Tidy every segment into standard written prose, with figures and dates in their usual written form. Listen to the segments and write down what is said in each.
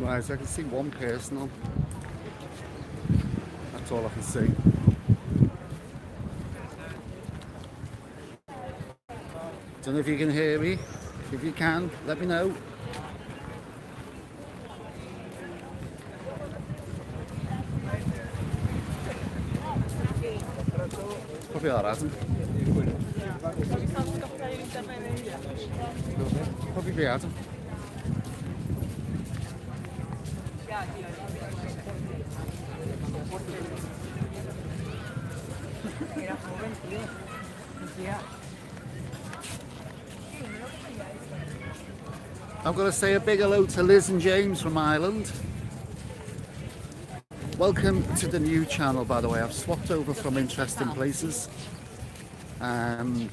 Right, so I can see one person on. That's all I can see. Don't know if you can hear me. If you can, let me know. Probably alright. Probably be Adam. I'm going to say a big hello to Liz and James from Ireland. Welcome to the new channel, by the way. I've swapped over from Interesting Places. It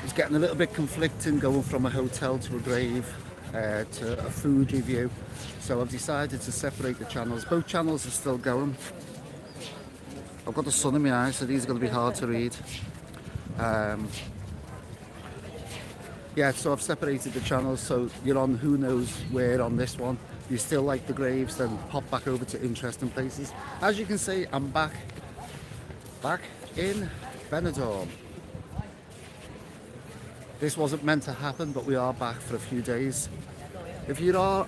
was getting a little bit conflicting going from a hotel to a grave to a food review. So I've decided to separate the channels. Both channels are still going. I've got the sun in my eyes, so these are going to be hard to read. Yeah, so I've separated the channels, so you're on who knows where on this one. If you still like the graves, then pop back over to Interesting Places. As you can see, I'm back in Benidorm. This wasn't meant to happen, but we are back for a few days. If you are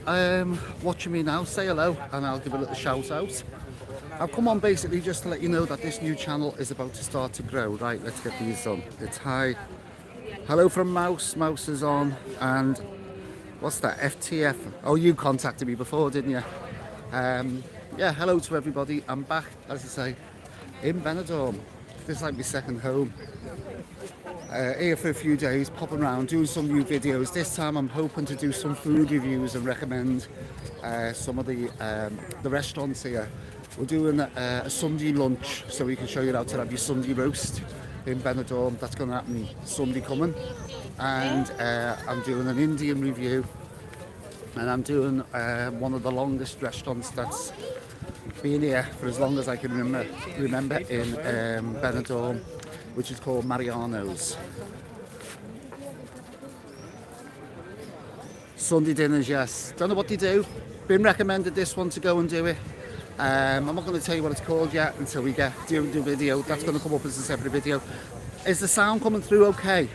watching me now, say hello and I'll give a little shout out. I've come on basically just to let you know that this new channel is about to start to grow. Right, let's get these done. It's hi. Hello from Mouse. Mouse is on. And what's that? FTF. Oh, you contacted me before, didn't you? Yeah, hello to everybody. I'm back, as I say, in Benidorm. This is like my second home. Here for a few days, popping around, doing some new videos. This time I'm hoping to do some food reviews and recommend some of the restaurants here. We're doing a Sunday lunch, so we can show you how to have your Sunday roast in Benidorm. That's going to happen Sunday coming. And I'm doing an Indian review, and I'm doing one of the longest restaurants that's been here for as long as I can remember in Benidorm, which is called Mariano's. Sunday dinners, yes. Don't know what they do. Been recommended this one to go and do it. I'm not going to tell you what it's called yet until we get do the video. That's going to come up as a separate video. Is the sound coming through okay?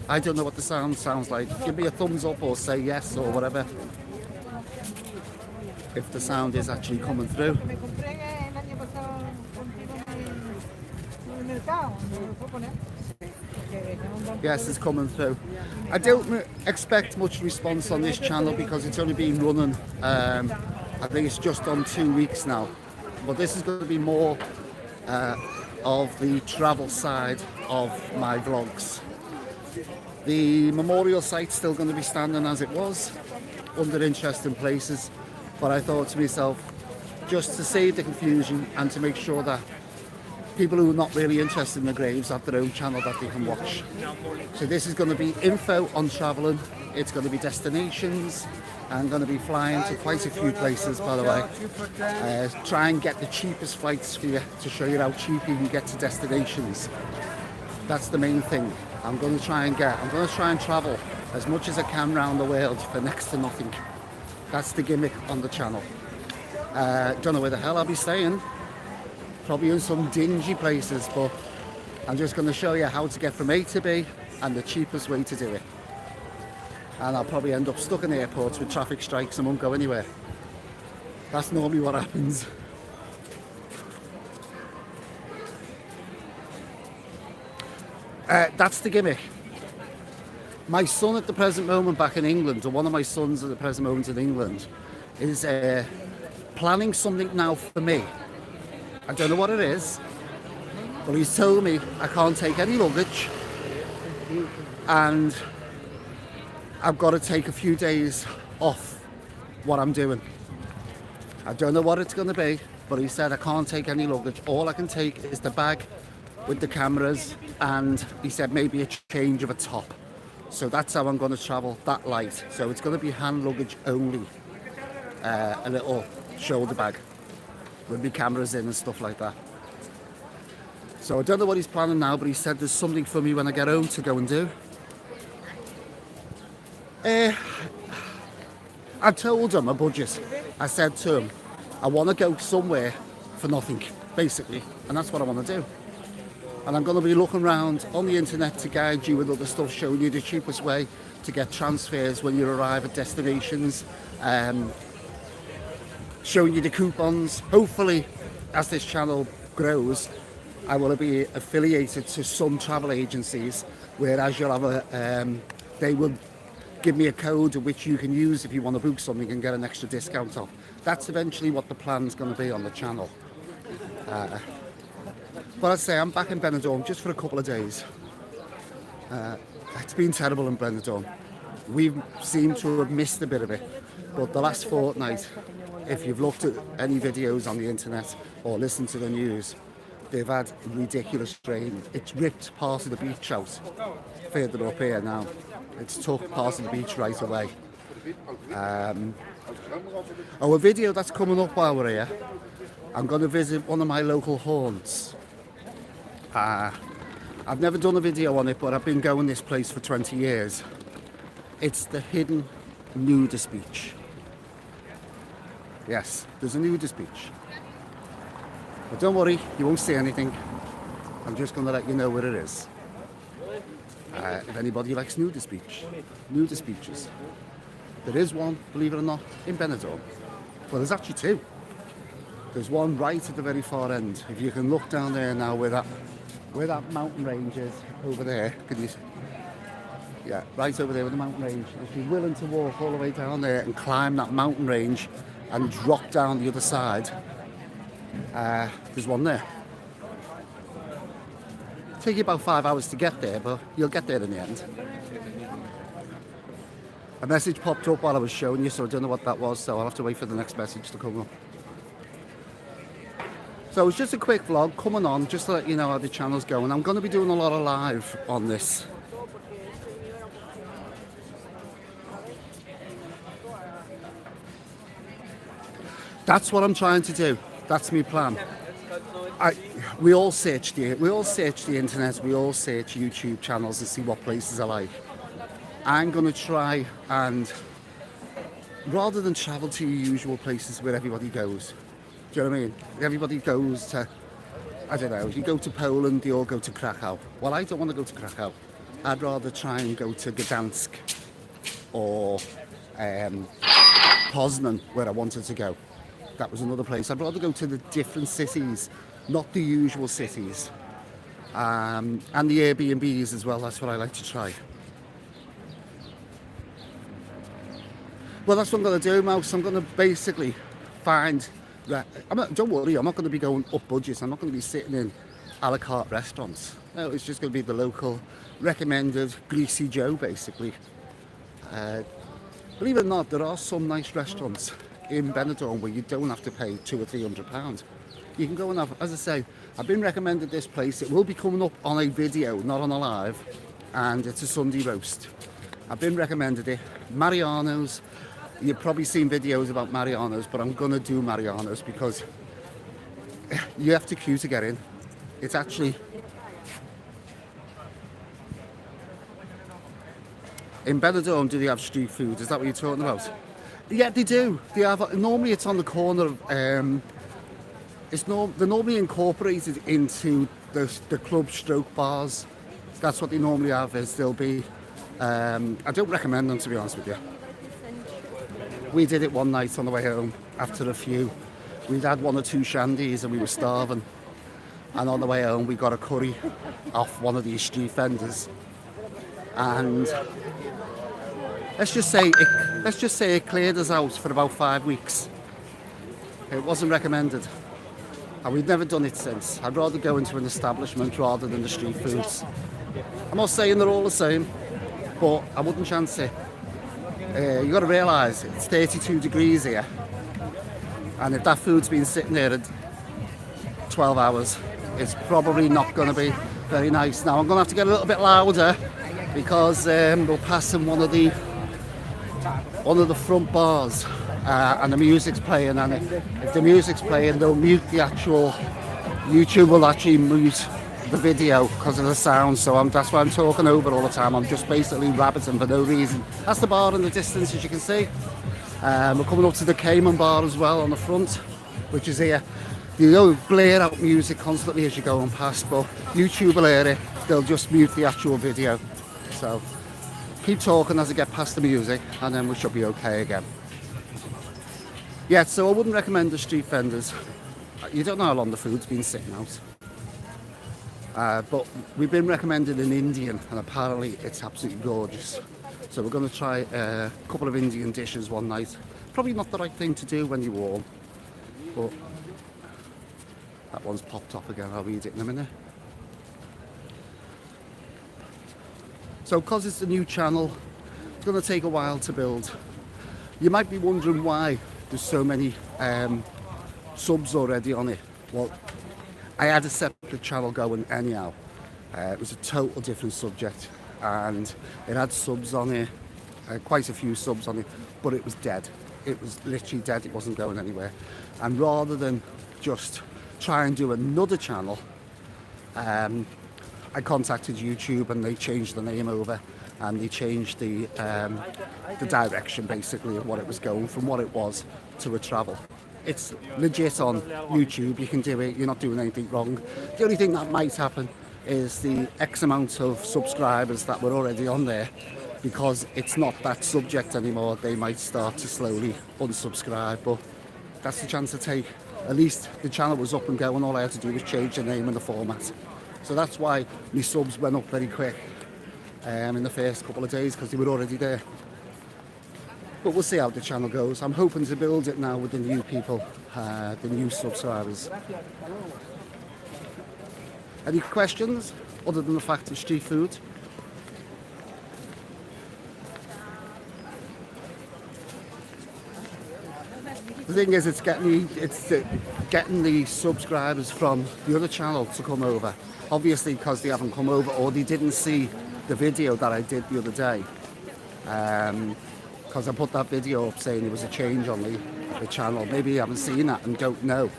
I don't know what the sound sounds like. Give me a thumbs up or say yes or whatever if the sound is actually coming through. Yes, it's coming through. I don't expect much response on this channel because it's only been running, I think it's just on 2 weeks now. But this is going to be more of the travel side of my vlogs. The memorial site's still going to be standing as it was, under Interesting Places. But I thought to myself, just to save the confusion and to make sure that people who are not really interested in the graves have their own channel that they can watch. So this is going to be info on travelling, it's going to be destinations, I'm going to be flying to quite a few places, by the way. Try and get the cheapest flights for you to show you how cheap you can get to destinations. That's the main thing. I'm going to try and travel as much as I can around the world for next to nothing. That's the gimmick on the channel. Don't know where the hell I'll be staying. Probably in some dingy places, but I'm just going to show you how to get from A to B and the cheapest way to do it. And I'll probably end up stuck in airports with traffic strikes and won't go anywhere. That's normally what happens. That's the gimmick. My son at the present moment back in England, or one of my sons at the present moment in England, is planning something now for me I don't know what it is, but he's told me I can't take any luggage and I've got to take a few days off what I'm doing. I don't know what it's going to be, but he said I can't take any luggage. All I can take is the bag with the cameras, and he said maybe a change of a top. So that's how I'm going to travel, that light. So it's going to be hand luggage only, a little shoulder bag with the cameras in and stuff like that. So I don't know what he's planning now, but he said there's something for me when I get home to go and do. I told him a budget. I said to him, I want to go somewhere for nothing, basically, and that's what I want to do. And I'm going to be looking around on the internet to guide you with other stuff, showing you the cheapest way to get transfers when you arrive at destinations, showing you the coupons. Hopefully, as this channel grows, I will be affiliated to some travel agencies, whereas you'll have they will give me a code which you can use if you want to book something and get an extra discount off. That's eventually what the plan's going to be on the channel. But I'd say I'm back in Benidorm just for a couple of days. It's been terrible in Benidorm. We seem to have missed a bit of it, but the last fortnight, if you've looked at any videos on the internet or listened to the news, they've had ridiculous rain. It's ripped part of the beach out further up here now. It's took part of the beach right away. A video that's coming up while we're here, I'm going to visit one of my local haunts. I've never done a video on it, but I've been going this place for 20 years. It's the hidden nudist beach. Yes, there's a nudist beach. But don't worry, you won't see anything. I'm just going to let you know where it is. If anybody likes nudist beaches. There is one, believe it or not, in Benidorm. Well, there's actually two. There's one right at the very far end. If you can look down there now where that mountain range is, over there, can you see? Yeah, right over there with the mountain range. If you're willing to walk all the way down there and climb that mountain range and drop down the other side, there's one there. It'll take you about 5 hours to get there, but you'll get there in the end. A message popped up while I was showing you, so I don't know what that was, so I'll have to wait for the next message to come up. So it's just a quick vlog coming on, just to let you know how the channel's going. I'm going to be doing a lot of live on this. That's what I'm trying to do. That's my plan. We all search the internet, we all search YouTube channels and see what places I like. I'm going to try and, rather than travel to your usual places where everybody goes, do you know what I mean? Everybody goes to, I don't know, you go to Poland, they all go to Krakow. Well, I don't want to go to Krakow. I'd rather try and go to Gdansk or Poznan, where I wanted to go. That was another place. I'd rather go to the different cities, not the usual cities. And the Airbnbs as well, that's what I like to try. Well, that's what I'm going to do, Mouse. I'm going to basically find... don't worry, I'm not going to be going up budgets. I'm not going to be sitting in a la carte restaurants. No, it's just going to be the local recommended Greasy Joe, basically. Believe it or not, there are some nice restaurants in Benidorm where you don't have to pay £200 or £300. You can go and have, as I say, I've been recommended this place. It will be coming up on a video, not on a live, and it's a Sunday roast. I've been recommended it. Mariano's. You've probably seen videos about Mariano's, but I'm going to do Mariano's because you have to queue to get in. It's actually... In Benidorm, do they have street food? Is that what you're talking about? Yeah, they do. They have. Normally, it's on the corner of... they're normally incorporated into the club stroke bars. That's what they normally have, is they'll be... I don't recommend them, to be honest with you. We did it one night on the way home after a few. We'd had one or two shandies and we were starving. And on the way home, we got a curry off one of these street vendors. And let's just say it cleared us out for about 5 weeks. It wasn't recommended. and we've never done it since. I'd rather go into an establishment rather than the street foods. I'm not saying they're all the same, but I wouldn't chance it. You got to realise it's 32 degrees here, and if that food's been sitting there at 12 hours, it's probably not going to be very nice. Now I'm going to have to get a little bit louder because we're passing one of the front bars, and the music's playing, and if the music's playing they'll mute the actual, YouTube will actually mute the video because of the sound, so that's why I'm talking over all the time. I'm just basically rabbiting for no reason. That's the bar in the distance, as you can see. We're coming up to the Cayman bar as well on the front, which is here. You blare out music constantly as you're going past, but YouTube will hear it, they'll just mute the actual video. So keep talking as I get past the music, and then we should be okay again. Yeah, so I wouldn't recommend the street vendors. You don't know how long the food's been sitting out. But we've been recommended an Indian, and apparently it's absolutely gorgeous. So we're going to try a couple of Indian dishes one night. Probably not the right thing to do when you're warm, but that one's popped up again. I'll read it in a minute. So because it's a new channel, it's going to take a while to build. You might be wondering why there's so many subs already on it. Well, I had a separate channel going anyhow. It was a total different subject, and it had subs on it, quite a few subs on it, but it was dead. It was literally dead, it wasn't going anywhere. And rather than just try and do another channel, I contacted YouTube, and they changed the name over, and they changed the direction basically of what it was going from, what it was to a travel. It's legit on YouTube, you can do it, you're not doing anything wrong. The only thing that might happen is the X amount of subscribers that were already on there, because it's not that subject anymore, they might start to slowly unsubscribe, but that's the chance to take. At least the channel was up and going, all I had to do was change the name and the format. So that's why my subs went up very quick in the first couple of days, because they were already there. But we'll see how the channel goes. I'm hoping to build it now with the new people, the new subscribers. Any questions other than the fact of street food? The thing is, it's getting the subscribers from the other channel to come over. Obviously, because they haven't come over, or they didn't see the video that I did the other day. Because I put that video up saying there was a change on the channel. Maybe you haven't seen that and don't know.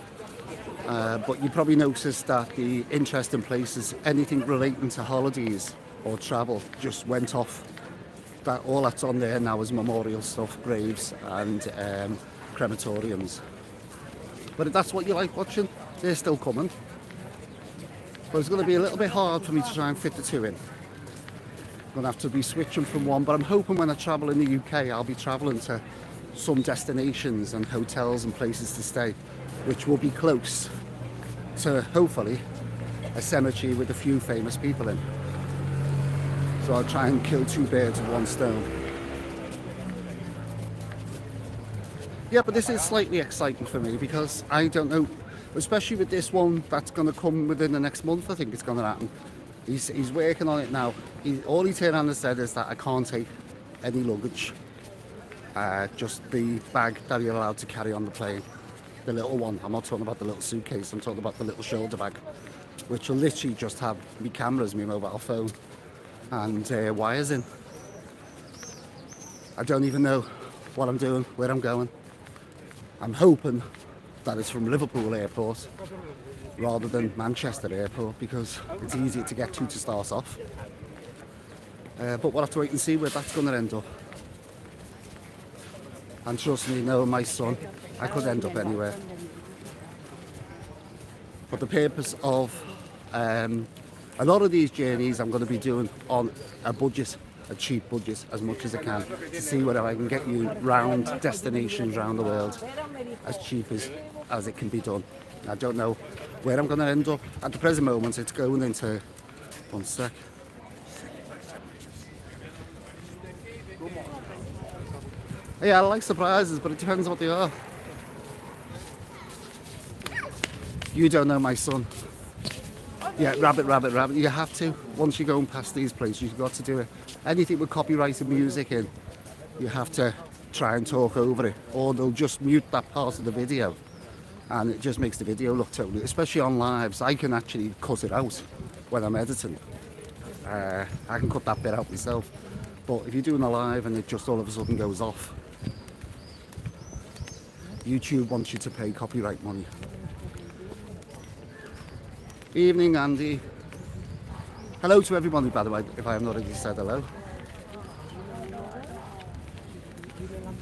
But you probably noticed that the interesting places, anything relating to holidays or travel, just went off. All that's on there now is memorial stuff, graves and crematoriums. But if that's what you like watching, they're still coming. But it's going to be a little bit hard for me to try and fit the two in. I'm going to have to be switching from one, but I'm hoping when I travel in the UK, I'll be travelling to some destinations and hotels and places to stay, which will be close to, hopefully, a cemetery with a few famous people in. So I'll try and kill two birds with one stone. Yeah, but this is slightly exciting for me because I don't know, especially with this one that's going to come within the next month, I think it's going to happen. He's working on it now. All he turned around and said is that I can't take any luggage. Just the bag that you're allowed to carry on the plane. The little one. I'm not talking about the little suitcase, I'm talking about the little shoulder bag, which will literally just have me cameras, my mobile phone, and wires in. I don't even know what I'm doing, where I'm going. I'm hoping that it's from Liverpool Airport rather than Manchester Airport, because it's easier to get to start off. But we'll have to wait and see where that's going to end up. And trust me, knowing my son, I could end up anywhere. But the purpose of a lot of these journeys I'm going to be doing on a budget, a cheap budget, as much as I can, to see whether I can get you round destinations around the world as cheap as it can be done. I don't know where I'm going to end up. At the present moment, it's going into... One sec. Yeah, I like surprises, but it depends what they are. You don't know my son. Yeah, rabbit, rabbit, rabbit. You have to. Once you're going past these places, you've got to do it. Anything with copyrighted music in, you have to try and talk over it, or they'll just mute that part of the video, and it just makes the video look totally. Especially on lives, I can actually cut it out when I'm editing. I can cut that bit out myself. But if you're doing a live and it just all of a sudden goes off, YouTube wants you to pay copyright money. Evening, Andy. Hello to everybody, by the way, if I have not already said hello.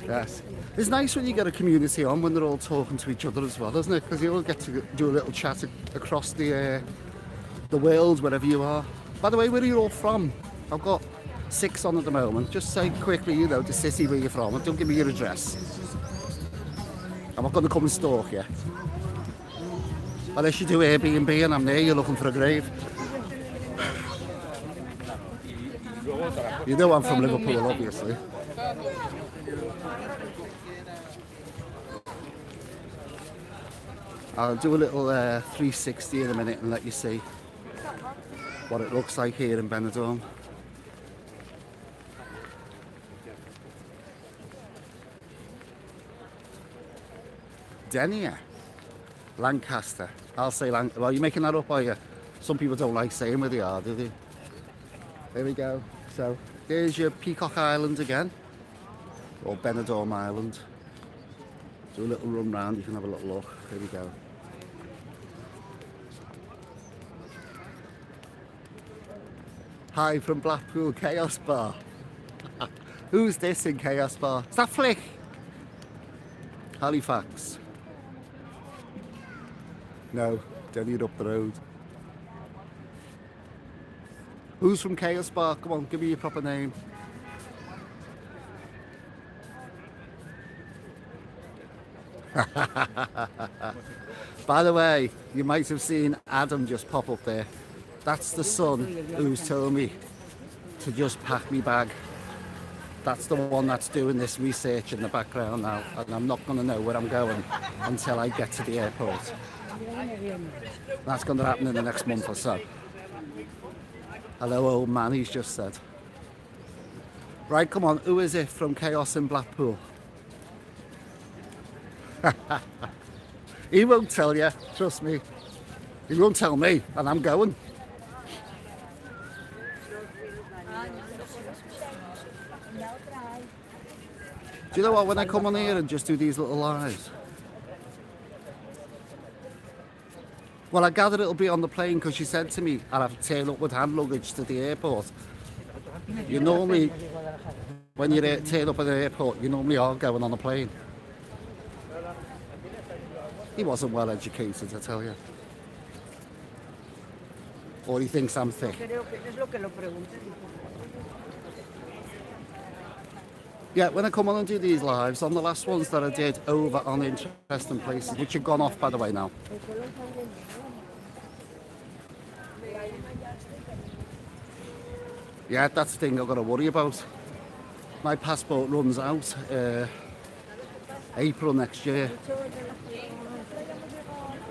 Yes. It's nice when you get a community on when they're all talking to each other as well, isn't it? Because you all get to do a little chat across the world, wherever you are. By the way, where are you all from? I've got 6 on at the moment. Just say quickly, you know, the city where you're from, and don't give me your address. I'm not going to come and stalk you. Unless you do Airbnb and I'm there, you're looking for a grave. You know I'm from Liverpool, obviously. I'll do a little 360 in a minute and let you see what it looks like here in Benidorm. Denia, Lancaster. I'll say well, you're making that up, are you? Some people don't like saying where they are, do they? There we go. So there's your Peacock Island again, or Benidorm Island. Do a little run round, you can have a little look. There we go. Hi from Blackpool Chaos Bar. Who's this in Chaos Bar? Is that Flick? Halifax. No, Denny up the road. Who's from Chaos Bar? Come on, give me your proper name. By the way, you might have seen Adam just pop up there. That's the son who's told me to just pack me bag. That's the one that's doing this research in the background now, and I'm not going to know where I'm going until I get to the airport. That's going to happen in the next month or so. Hello, old man, he's just said. Right, come on, who is it from Chaos in Blackpool? He won't tell you, trust me. He won't tell me, and I'm going. Do you know what, when I come on here and just do these little lives, well, I gather it'll be on the plane because she said to me I'll have to turn up with hand luggage to the airport. You normally, when you turn up at the airport, you normally are going on a plane. He wasn't well educated, I tell you. Or he thinks I'm thick. Yeah, when I come on and do these lives, on the last ones that I did over on interesting places, which have gone off by the way now. Yeah, that's the thing I've got to worry about. My passport runs out April next year.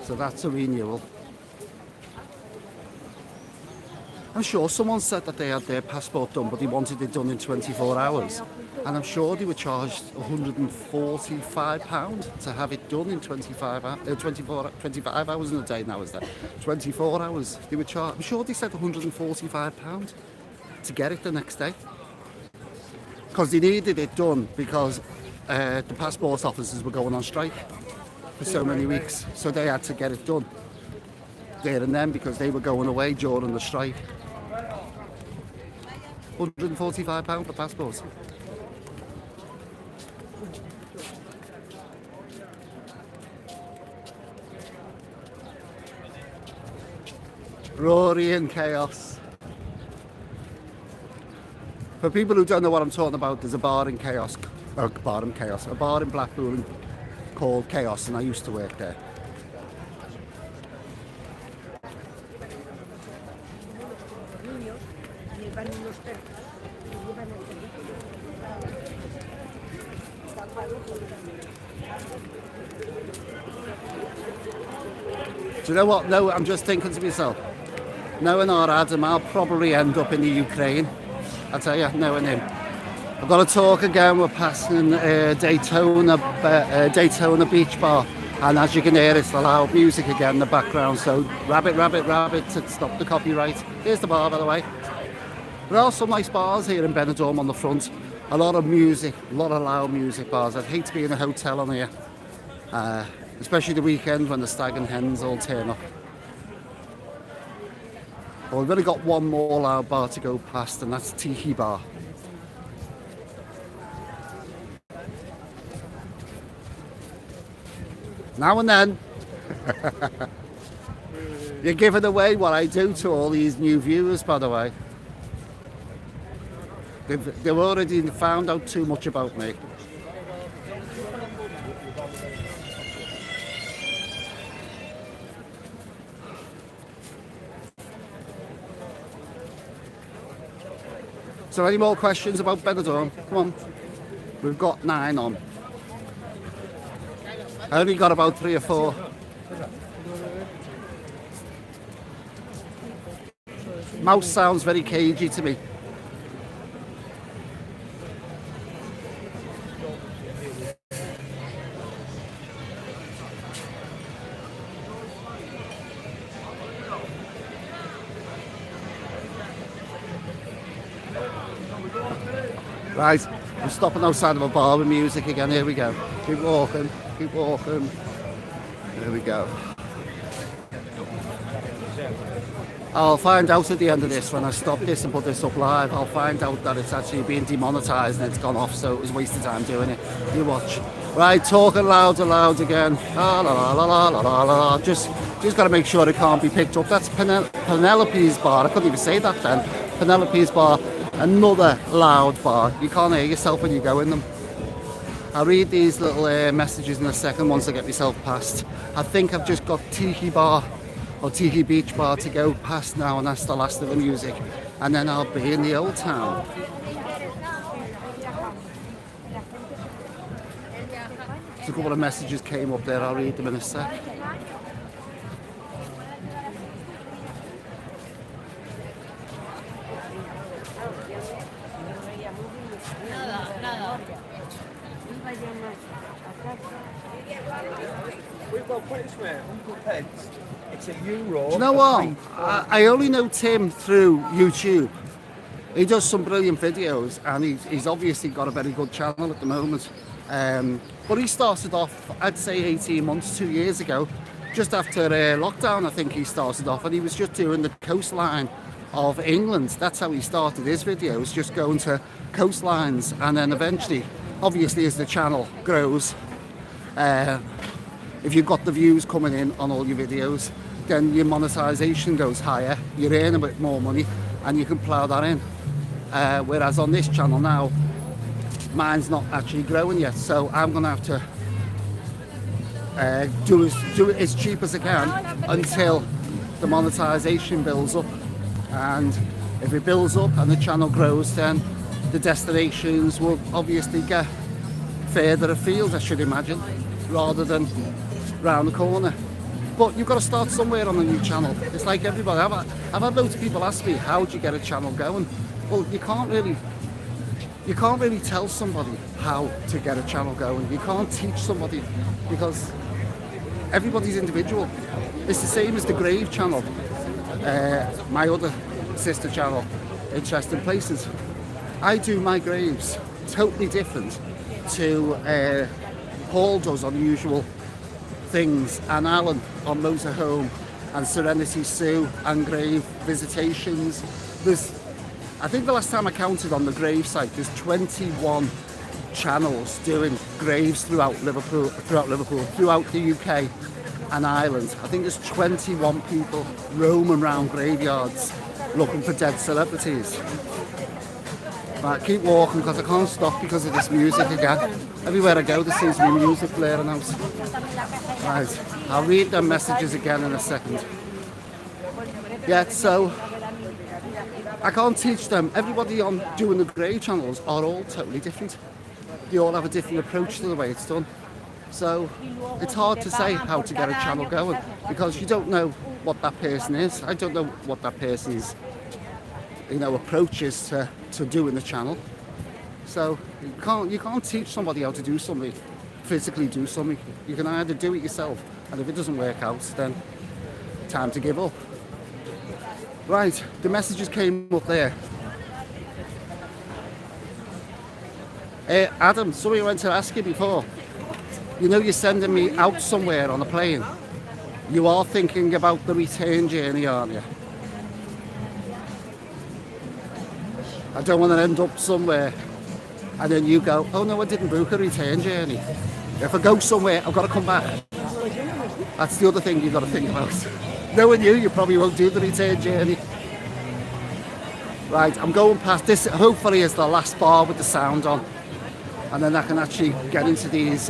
So that's a renewal. I'm sure someone said that they had their passport done, but they wanted it done in 24 hours. And I'm sure they were charged £145 to have it done in 25 hours in a day now, is that? 24 hours. They were charged. I'm sure they said £145 to get it the next day. Because they needed it done because the passport officers were going on strike for so many weeks. So they had to get it done there and then because they were going away during the strike. £145 for passports. Rory and Chaos. For people who don't know what I'm talking about, there's a bar in Chaos, a bar in Blackpool called Chaos, and I used to work there. Do you know what? No, I'm just thinking to myself, knowing our Adam, I'll probably end up in the Ukraine. I tell you, knowing him. I've got to talk again. We're passing Daytona Beach Bar, and as you can hear, it's the loud music again in the background. So rabbit, rabbit, rabbit to stop the copyright. Here's the bar, by the way. There are some nice bars here in Benidorm on the front. A lot of music, a lot of loud music bars. I'd hate to be in a hotel on here, especially the weekend when the stag and hens all turn up. Well, we've only got one more loud bar to go past, and that's Tiki Bar. Now and then, you're giving away what I do to all these new viewers, by the way. They've already found out too much about me. So any more questions about Benidorm? Come on. We've got 9 on. I only got about 3 or 4. Mouse sounds very cagey to me. Right, I'm stopping outside of a bar with music again. Here we go. Keep walking, keep walking. There we go. I'll find out at the end of this, when I stop this and put this up live, I'll find out that it's actually being demonetised and it's gone off, so it was a waste of time doing it. You watch. Right, talking loud and loud again. La la la la la la la. Just got to make sure it can't be picked up. That's Penelope's bar. I couldn't even say that then. Penelope's bar. Another loud bar. You can't hear yourself when you go in them. I'll read these little messages in a second once I get myself past. I think I've just got Tiki Bar or Tiki Beach Bar to go past now, and that's the last of the music. And then I'll be in the old town. So a couple of messages came up there. I'll read them in a sec. It's a euro. Do you know what? I only know Tim through YouTube. He does some brilliant videos, and he's obviously got a very good channel at the moment. But he started off, I'd say 18 months, 2 years ago, just after lockdown. I think he started off, and he was just doing the coastline of England. That's how he started his videos, just going to coastlines, and then eventually, obviously, as the channel grows, if you've got the views coming in on all your videos, then your monetization goes higher, you earn a bit more money, and you can plough that in. Whereas on this channel now, mine's not actually growing yet, so I'm gonna have to do it as cheap as I can until the monetization builds up. And if it builds up and the channel grows, then the destinations will obviously get further afield, I should imagine, rather than round the corner. But you've got to start somewhere on a new channel. It's like everybody. I've had loads of people ask me, how do you get a channel going? Well, you can't really tell somebody how to get a channel going. You can't teach somebody, because everybody's individual. It's the same as the Grave channel, my other sister channel, Interesting Places. I do my graves totally different to Paul does unusual things, and Alan on motorhome, and Serenity Sue and grave visitations. I think the last time I counted on the grave site, there's 21 channels doing graves throughout Liverpool, throughout the UK and Ireland. I think there's 21 people roaming around graveyards looking for dead celebrities. Right, keep walking because I can't stop because of this music again. Everywhere I go there seems to be music blaring out. Right, I'll read them messages again in a second. Yeah, so I can't teach them. Everybody on doing the grave channels are all totally different. They all have a different approach to the way it's done. So it's hard to say how to get a channel going because you don't know what that person is. I don't know what that person's, approach is to doing the channel. So you can't teach somebody how to do something, physically do something. You can either do it yourself, and if it doesn't work out, then time to give up. Right, the messages came up there. Adam, somebody went to ask you before. You're sending me out somewhere on a plane. You are thinking about the return journey, aren't you? I don't want to end up somewhere and then you go, oh no, I didn't book a return journey. If I go somewhere, I've got to come back. That's the other thing you've got to think about. Knowing you probably won't do the return journey. Right, I'm going past this. Hopefully is the last bar with the sound on. And then I can actually get into these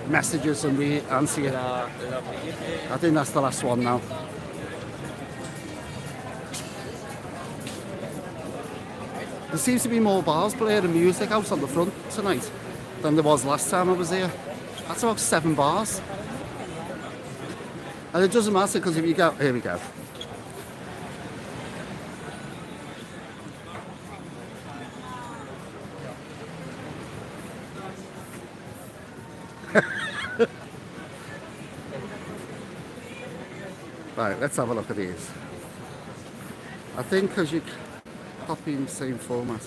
messages and answer it. I think that's the last one now. There seems to be more bars blaring music out on the front tonight than there was last time I was here. That's about 7 bars. And it doesn't matter because if you go, here we go. Right, let's have a look at these. I think because you're copying the same format.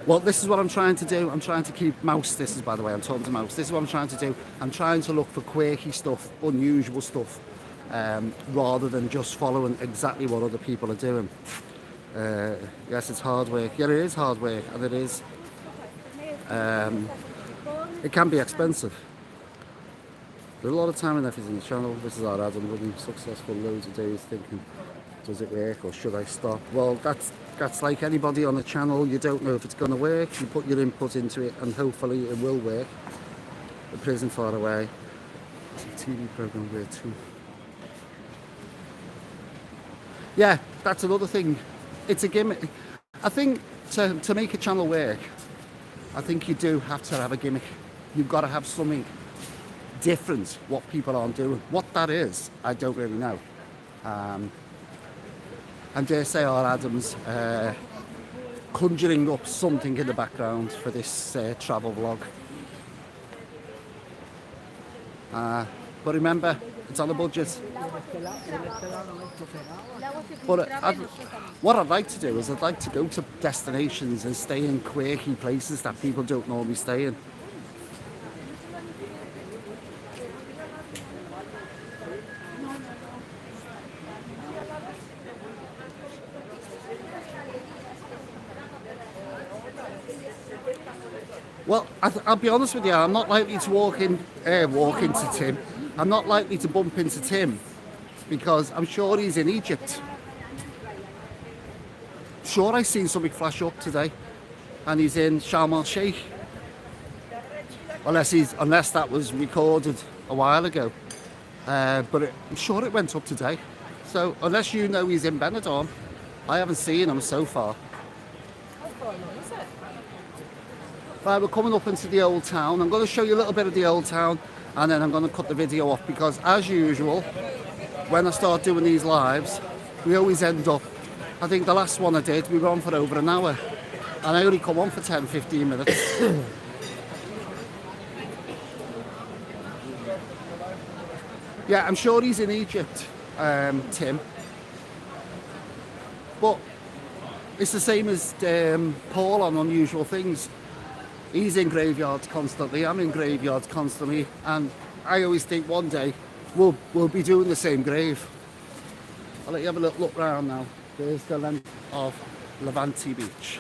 Well, this is what I'm trying to do. I'm trying to keep mouse. This is, by the way, I'm talking to mouse. This is what I'm trying to do. I'm trying to look for quirky stuff, unusual stuff, rather than just following exactly what other people are doing. Yes, it's hard work. Yeah, it is hard work, and it is. It can be expensive. There's a lot of time and effort in the channel. This is our Adam running successful loads of days thinking, does it work or should I stop? Well, that's like anybody on a channel. You don't know if it's going to work. You put your input into it and hopefully it will work. The prison far away. It's a TV program there too. Yeah, that's another thing. It's a gimmick. I think to make a channel work, I think you do have to have a gimmick. You've got to have something different, what people aren't doing. What that is, I don't really know. And dare say our Adam's conjuring up something in the background for this travel vlog. But remember, it's on a budget. But what I'd like to do is I'd like to go to destinations and stay in quirky places that people don't normally stay in. Well, I'll be honest with you, I'm not likely to walk into Tim. I'm not likely to bump into Tim because I'm sure he's in Egypt. Sure, I seen something flash up today, and he's in Sharm el Sheikh. Unless that was recorded a while ago, but I'm sure it went up today. So unless you know he's in Benidorm, I haven't seen him so far. Right, we're coming up into the old town. I'm going to show you a little bit of the old town and then I'm going to cut the video off because as usual, when I start doing these lives, we always end up, I think the last one I did, we were on for over an hour and I only come on for 10-15 minutes. Yeah, I'm sure he's in Egypt, Tim. But it's the same as Paul on Unusual Things. He's in graveyards constantly, I'm in graveyards constantly, and I always think one day we'll be doing the same grave. I'll let you have a little look around now. There's the length of Levante Beach.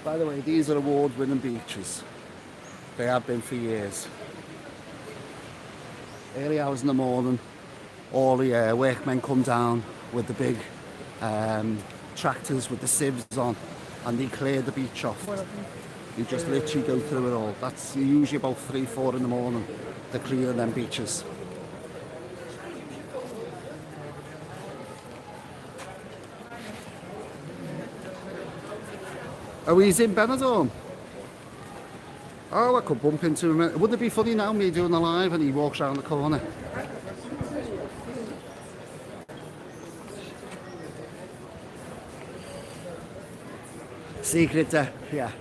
By the way, these are award-winning beaches. They have been for years. Early hours in the morning, all the workmen come down with the big tractors with the sieves on and they clear the beach off. You just literally go through it all. That's usually about 3-4 in the morning. They're clearing them beaches. Oh, he's in Benidorm. Oh, I could bump into him. Wouldn't it be funny now, me doing a live and he walks around the corner? Secluded, yeah.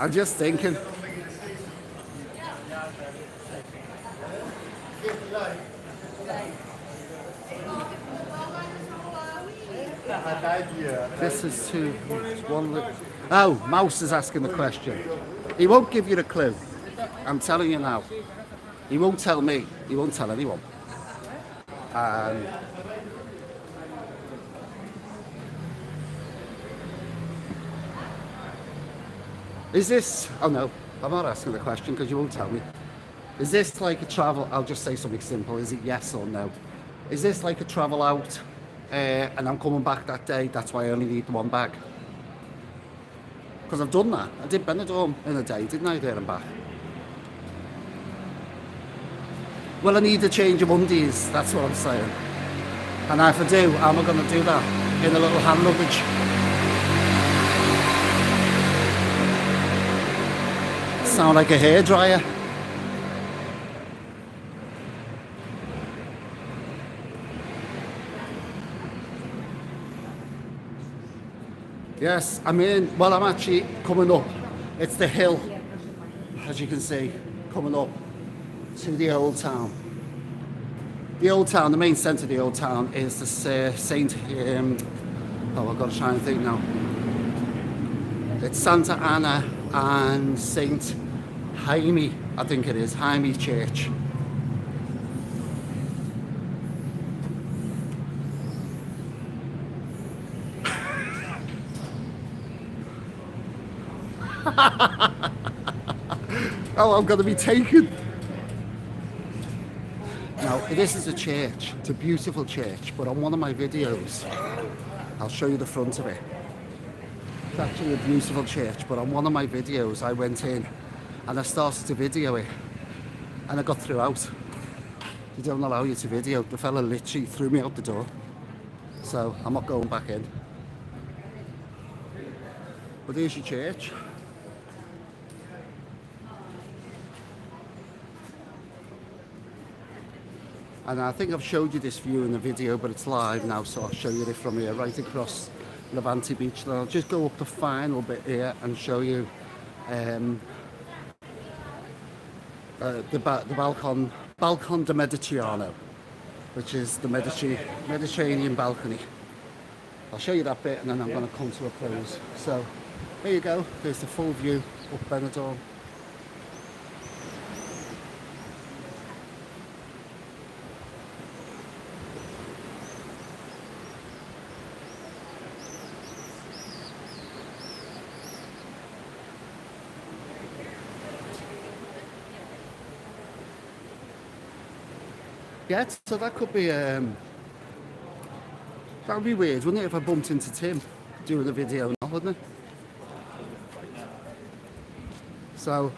I'm just thinking. This is two, one. Oh, Mouse is asking the question. He won't give you the clue. I'm telling you now. He won't tell me. He won't tell anyone. Is this? Oh no, I'm not asking the question because you won't tell me. Is this like a travel? I'll just say something simple. Is it yes or no? Is this like a travel out and I'm coming back that day? That's why I only need the one bag. Because I've done that. I did Benidorm in a day, didn't I? There and back. Well, I need a change of undies. That's what I'm saying. And if I do, how am I going to do that? In a little hand luggage. Sound like a hairdryer. Yes, I'm actually coming up. It's the hill, as you can see, coming up to the old town. The old town, the main centre of the old town is the Saint, I've got to try and think now. It's Santa Anna and Saint Jaime, I think it is, Jaime Church. Oh, I'm going to be taken. Now, this is a church. It's a beautiful church, but on one of my videos, I'll show you the front of it. It's actually a beautiful church, but on one of my videos, I went in and I started to video it, and I got thrown out. They don't allow you to video. The fella literally threw me out the door. So I'm not going back in. But there's your church. And I think I've showed you this view in the video, but it's live now, so I'll show you it from here, right across Levante Beach. And I'll just go up the final bit here and show you the Balcon de Mediterraneo, which is the Mediterranean balcony. I'll show you that bit and then I'm going to come to a close. So there you go, there's the full view up Benidorm. Yeah, so that could be, that would be weird, wouldn't it, if I bumped into Tim doing the video now, wouldn't it? So,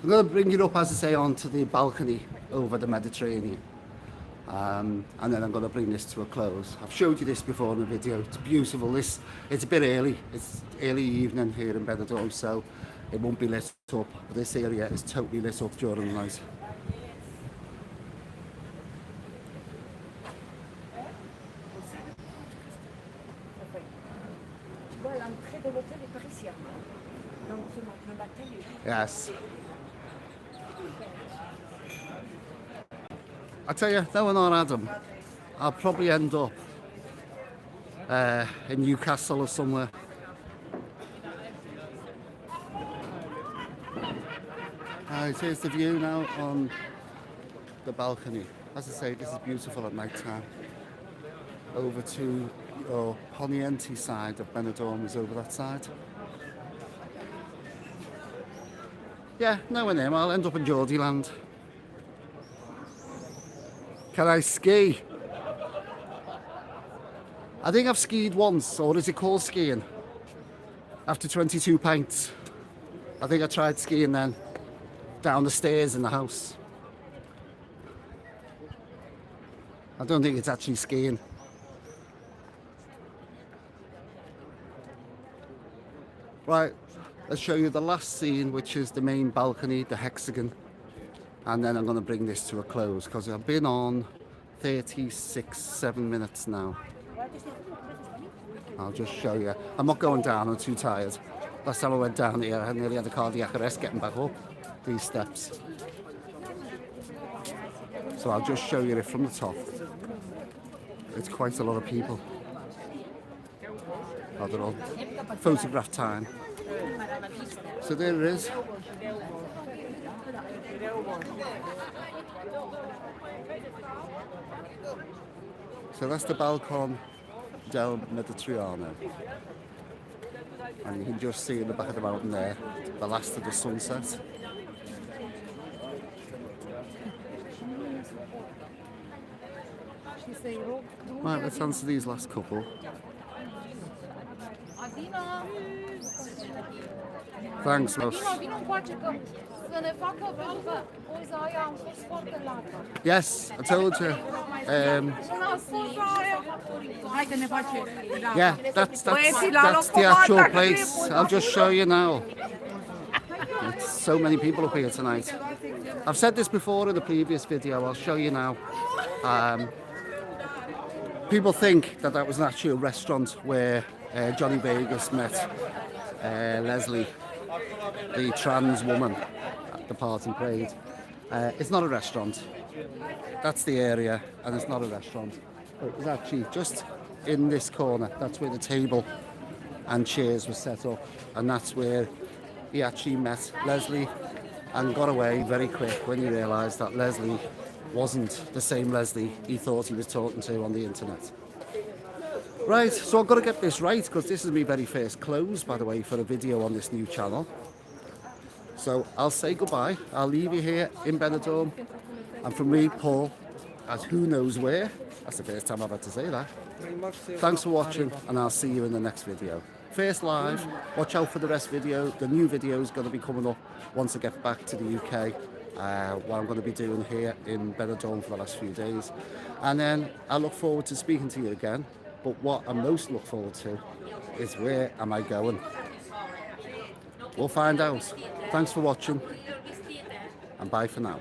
I'm going to bring it up, as I say, onto the balcony over the Mediterranean. And then I'm going to bring this to a close. I've showed you this before in the video. It's beautiful. It's a bit early. It's early evening here in Benidorm, so it won't be lit up. But this area is totally lit up during the night. Yes. I tell you, though we're not Adam, I'll probably end up in Newcastle or somewhere. Here's the view now on the balcony. As I say, this is beautiful at night time. Over to Poniente side of Benidorm is over that side. Yeah, knowing him, I'll end up in Geordie land. Can I ski? I think I've skied once, or is it called skiing? After 22 pints. I think I tried skiing then, down the stairs in the house. I don't think it's actually skiing. Right, let's show you the last scene, which is the main balcony, the hexagon. And then I'm going to bring this to a close because I've been on 7 minutes now. I'll just show you. I'm not going down, I'm too tired. Last time I went down here, I nearly had a cardiac arrest getting back up these steps. So I'll just show you it from the top. It's quite a lot of people. I don't know, photograph time. So there it is. So that's the Balcon del Mediterraneo. And you can just see in the back of the mountain there, the last of the sunset. Right, let's answer these last couple. Thanks, Ross. Yes, I told you. Yeah, that's the actual place. I'll just show you now. There's so many people up here tonight. I've said this before in the previous video. I'll show you now. People think that that was an actual restaurant where Johnny Vegas met Leslie, the trans woman at the party parade. It's not a restaurant. That's the area, and it's not a restaurant. It was actually just in this corner. That's where the table and chairs were set up, and that's where he actually met Leslie and got away very quick when he realised that Leslie wasn't the same Leslie he thought he was talking to on the internet. Right, so I've got to get this right because this is my very first close, by the way, for a video on this new channel. So I'll say goodbye. I'll leave you here in Benidorm, and from me, Paul, at who knows where. That's the first time I've had to say that. Thanks for watching, and I'll see you in the next video. First live. Watch out for the rest video. The new video is going to be coming up once I get back to the UK. What I'm going to be doing here in Benidorm for the last few days, and then I look forward to speaking to you again. But what I most look forward to is where am I going? We'll find out. Thanks for watching, and bye for now.